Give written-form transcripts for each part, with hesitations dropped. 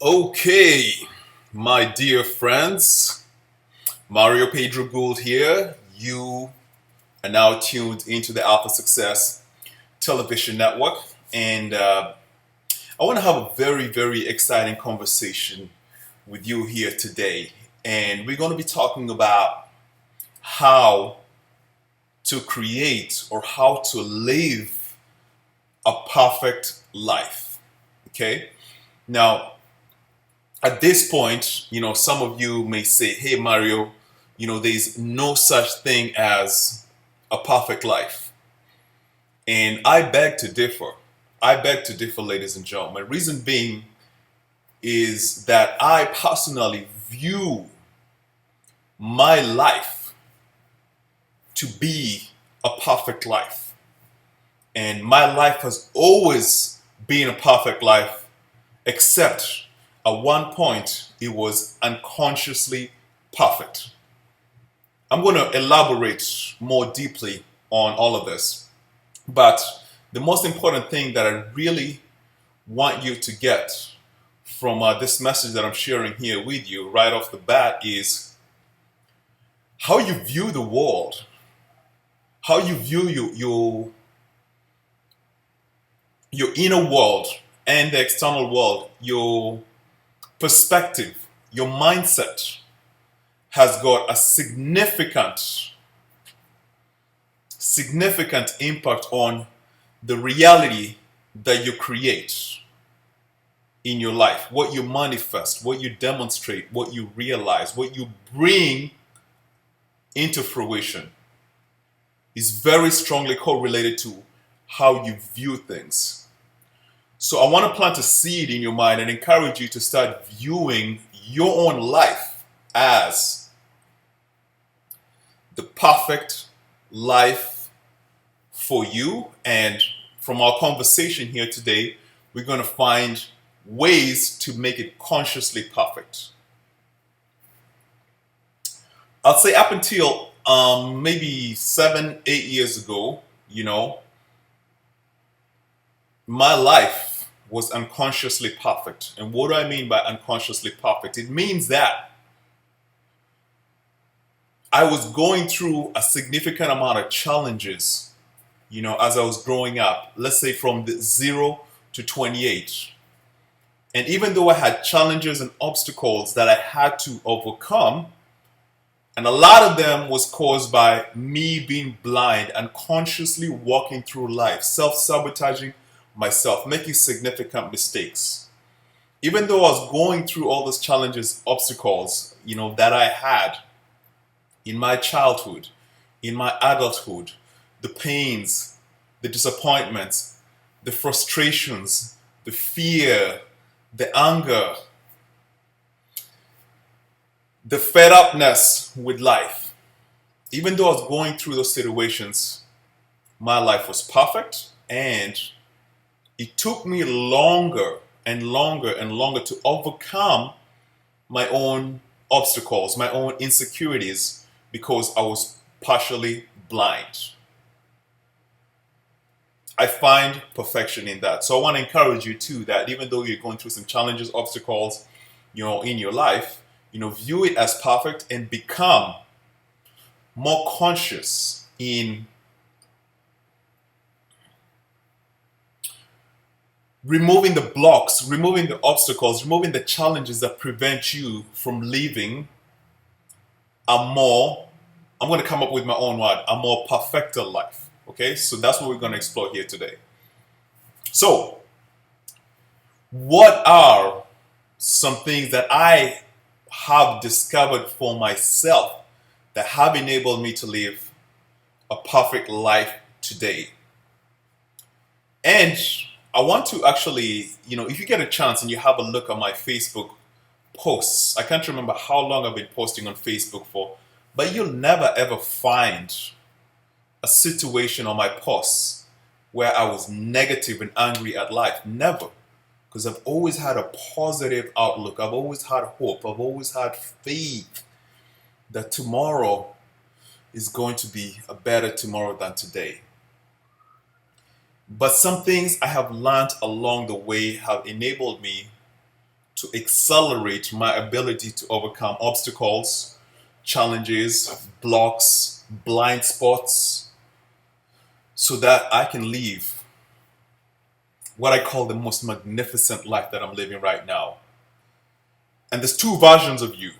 Okay, my dear friends, Mario Pedro Gould here. You are now tuned into the Alpha Success Television Network, and I want to have a very, very exciting conversation with you here today. And we're going to be talking about how to create or how to live a perfect life. Okay, now at this point, some of you may say, hey, Mario, there's no such thing as a perfect life. And I beg to differ. I beg to differ, ladies and gentlemen. Reason being is that I personally view my life to be a perfect life. And my life has always been a perfect life, except at one point it was unconsciously perfect. I'm going to elaborate more deeply on all of this. But the most important thing that I really want you to get from this message that I'm sharing here with you right off the bat is how you view the world, how you view your inner world and the external world, your perspective, your mindset has got a significant impact on the reality that you create in your life, what you manifest, what you demonstrate, what you realize, what you bring into fruition is very strongly correlated to how you view things. So I want to plant a seed in your mind and encourage you to start viewing your own life as the perfect life for you. And from our conversation here today, we're going to find ways to make it consciously perfect. I'll say up until maybe 7, 8 years ago, my life was unconsciously perfect. And what do I mean by unconsciously perfect? It means that I was going through a significant amount of challenges, as I was growing up, let's say from the 0 to 28. And even though I had challenges and obstacles that I had to overcome, and a lot of them was caused by me being blind and consciously walking through life, self-sabotaging myself, making significant mistakes. Even though I was going through all those challenges, obstacles, that I had in my childhood, in my adulthood, the pains, the disappointments, the frustrations, the fear, the anger, the fed upness with life. Even though I was going through those situations, my life was perfect, and it took me longer and longer and longer to overcome my own obstacles, my own insecurities, because I was partially blind. I find perfection in that. So I want to encourage you too that even though you're going through some challenges, obstacles, in your life, view it as perfect and become more conscious in removing the blocks, removing the obstacles, removing the challenges that prevent you from living a more, I'm going to come up with my own word, a more perfecter life. Okay, so that's what we're going to explore here today. So, what are some things that I have discovered for myself that have enabled me to live a perfect life today? And I want to actually, if you get a chance and you have a look at my Facebook posts, I can't remember how long I've been posting on Facebook for, but you'll never ever find a situation on my posts where I was negative and angry at life. Never. Because I've always had a positive outlook. I've always had hope. I've always had faith that tomorrow is going to be a better tomorrow than today. But some things I have learned along the way have enabled me to accelerate my ability to overcome obstacles, challenges, blocks, blind spots, so that I can live what I call the most magnificent life that I'm living right now. And there's two versions of you.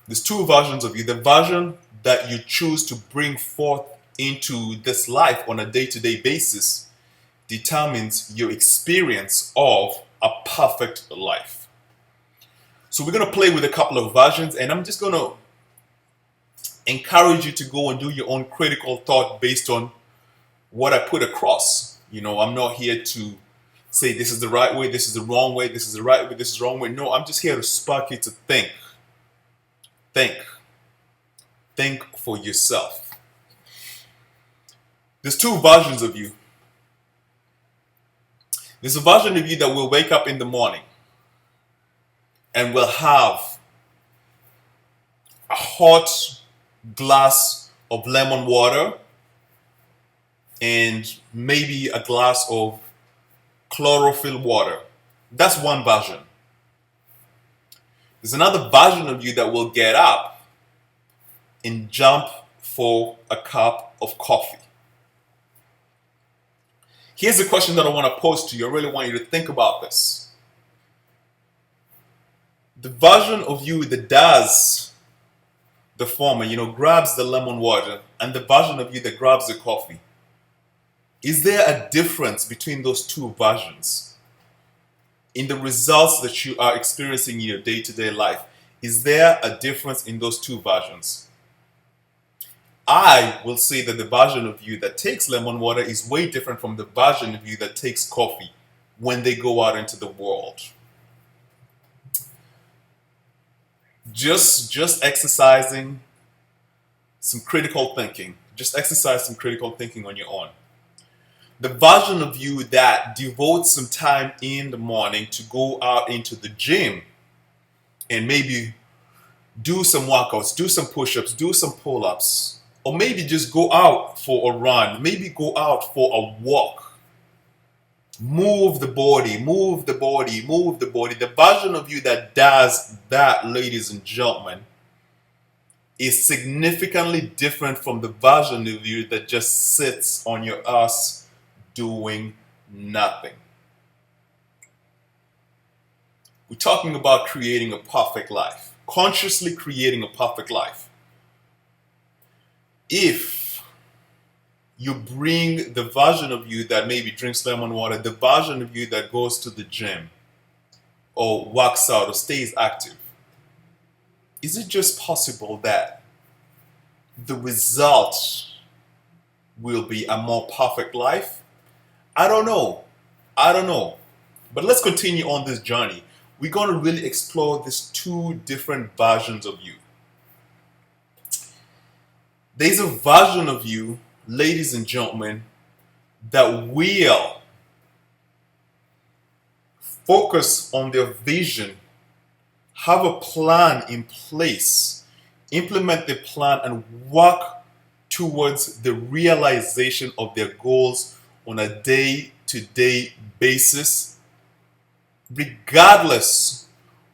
There's two versions of you. The version that you choose to bring forth into this life on a day-to-day basis determines your experience of a perfect life. So we're going to play with a couple of versions, and I'm just going to encourage you to go and do your own critical thought based on what I put across. I'm not here to say this is the right way, this is the wrong way, this is the right way, this is the wrong way. No, I'm just here to spark you to think. Think for yourself. There's two versions of you. There's a version of you that will wake up in the morning and will have a hot glass of lemon water and maybe a glass of chlorophyll water. That's one version. There's another version of you that will get up and jump for a cup of coffee. Here's the question that I want to pose to you. I really want you to think about this. The version of you that does the former, grabs the lemon water, and the version of you that grabs the coffee. Is there a difference between those two versions in the results that you are experiencing in your day-to-day life? Is there a difference in those two versions? I will say that the version of you that takes lemon water is way different from the version of you that takes coffee when they go out into the world. Just exercising some critical thinking. Just exercise some critical thinking on your own. The version of you that devotes some time in the morning to go out into the gym and maybe do some workouts, do some push-ups, do some pull-ups, or maybe just go out for a run, maybe go out for a walk. Move the body, move the body, move the body. The version of you that does that, ladies and gentlemen, is significantly different from the version of you that just sits on your ass doing nothing. We're talking about creating a perfect life, consciously creating a perfect life. If you bring the version of you that maybe drinks lemon water, the version of you that goes to the gym or works out or stays active, is it just possible that the result will be a more perfect life? I don't know. But let's continue on this journey. We're going to really explore these two different versions of you. There's a version of you, ladies and gentlemen, that will focus on their vision, have a plan in place, implement the plan, and work towards the realization of their goals on a day-to-day basis, regardless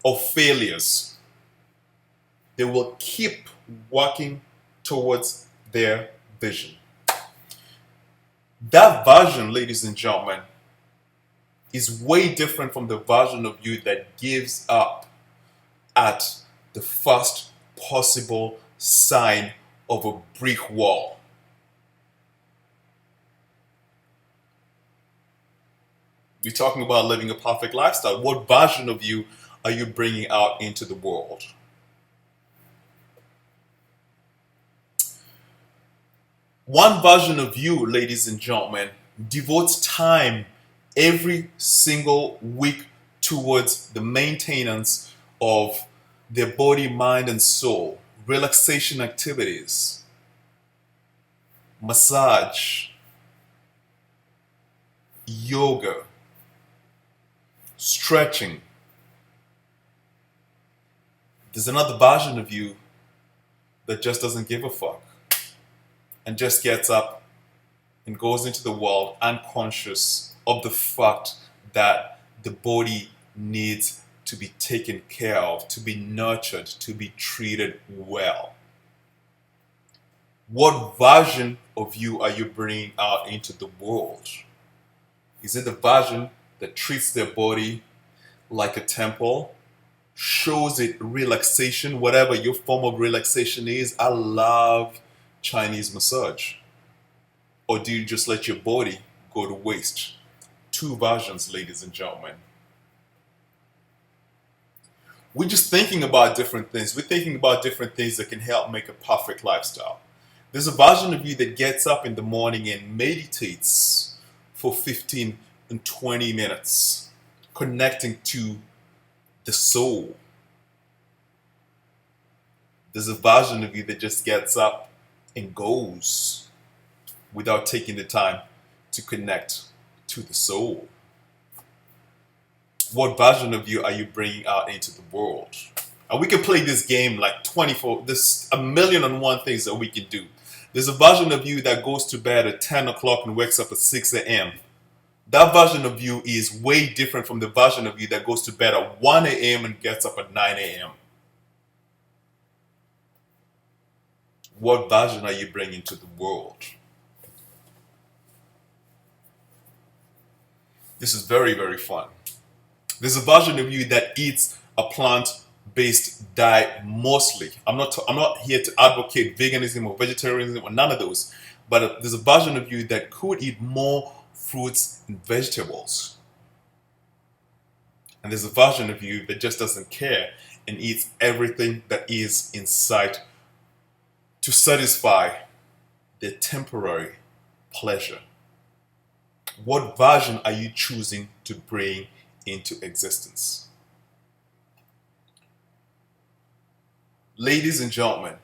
of failures. They will keep working towards their vision. That version, ladies and gentlemen, is way different from the version of you that gives up at the first possible sign of a brick wall. We're talking about living a perfect lifestyle. What version of you are you bringing out into the world? One version of you, ladies and gentlemen, devotes time every single week towards the maintenance of their body, mind, and soul, relaxation activities, massage, yoga, stretching. There's another version of you that just doesn't give a fuck and just gets up and goes into the world unconscious of the fact that the body needs to be taken care of, to be nurtured, to be treated well? What version of you are you bringing out into the world? Is it the version that treats their body like a temple, shows it relaxation, whatever your form of relaxation is? I love Chinese massage. Or do you just let your body go to waste? Two versions, ladies and gentlemen. We're just thinking about different things. We're thinking about different things that can help make a perfect lifestyle. There's a version of you that gets up in the morning and meditates for 15 and 20 minutes, connecting to the soul. There's a version of you that just gets up and goes without taking the time to connect to the soul. What version of you are you bringing out into the world? And we can play this game like 24, there's a million and one things that we can do. There's a version of you that goes to bed at 10 o'clock and wakes up at 6 a.m. That version of you is way different from the version of you that goes to bed at 1 a.m. and gets up at 9 a.m. What version are you bringing to the world? This is very, very fun. There's a version of you that eats a plant-based diet mostly. I'm not here to advocate veganism or vegetarianism or none of those. But there's a version of you that could eat more fruits and vegetables. And there's a version of you that just doesn't care and eats everything that is in sight to satisfy their temporary pleasure. What version are you choosing to bring into existence? Ladies and gentlemen,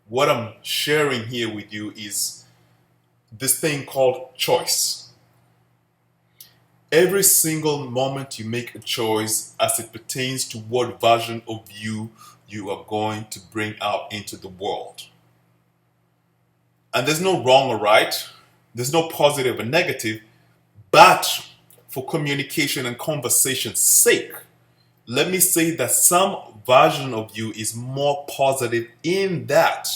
what I'm sharing here with you is this thing called choice. Every single moment you make a choice as it pertains to what version of you are going to bring out into the world. And there's no wrong or right, there's no positive or negative, but for communication and conversation's sake, let me say that some version of you is more positive in that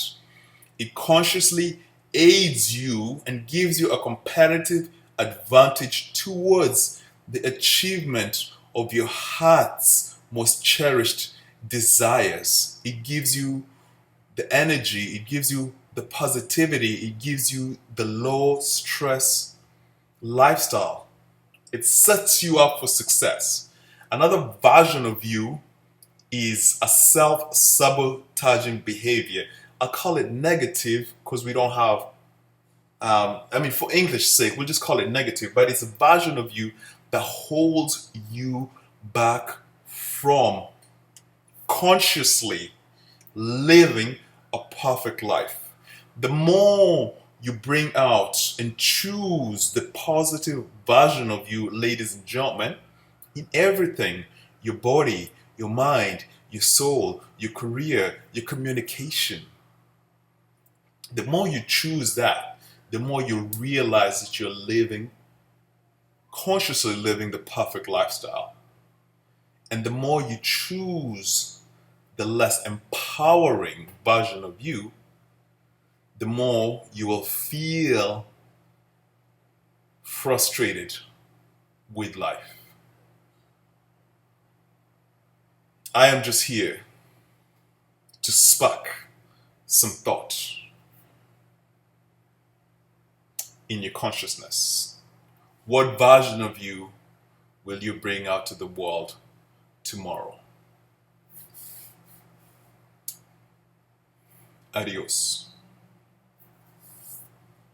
it consciously aids you and gives you a competitive advantage towards the achievement of your heart's most cherished desires. It gives you the energy, it gives you the positivity, it gives you the low stress lifestyle. It sets you up for success. Another version of you is a self-sabotaging behavior. I call it negative because we don't have, for English sake, we'll just call it negative, but it's a version of you that holds you back from consciously living a perfect life. The more you bring out and choose the positive version of you, ladies and gentlemen, in everything, your body, your mind, your soul, your career, your communication, the more you choose that, the more you realize that you're consciously living the perfect lifestyle. And the more you choose the less empowering version of you, the more you will feel frustrated with life. I am just here to spark some thought in your consciousness. What version of you will you bring out to the world tomorrow? Adios.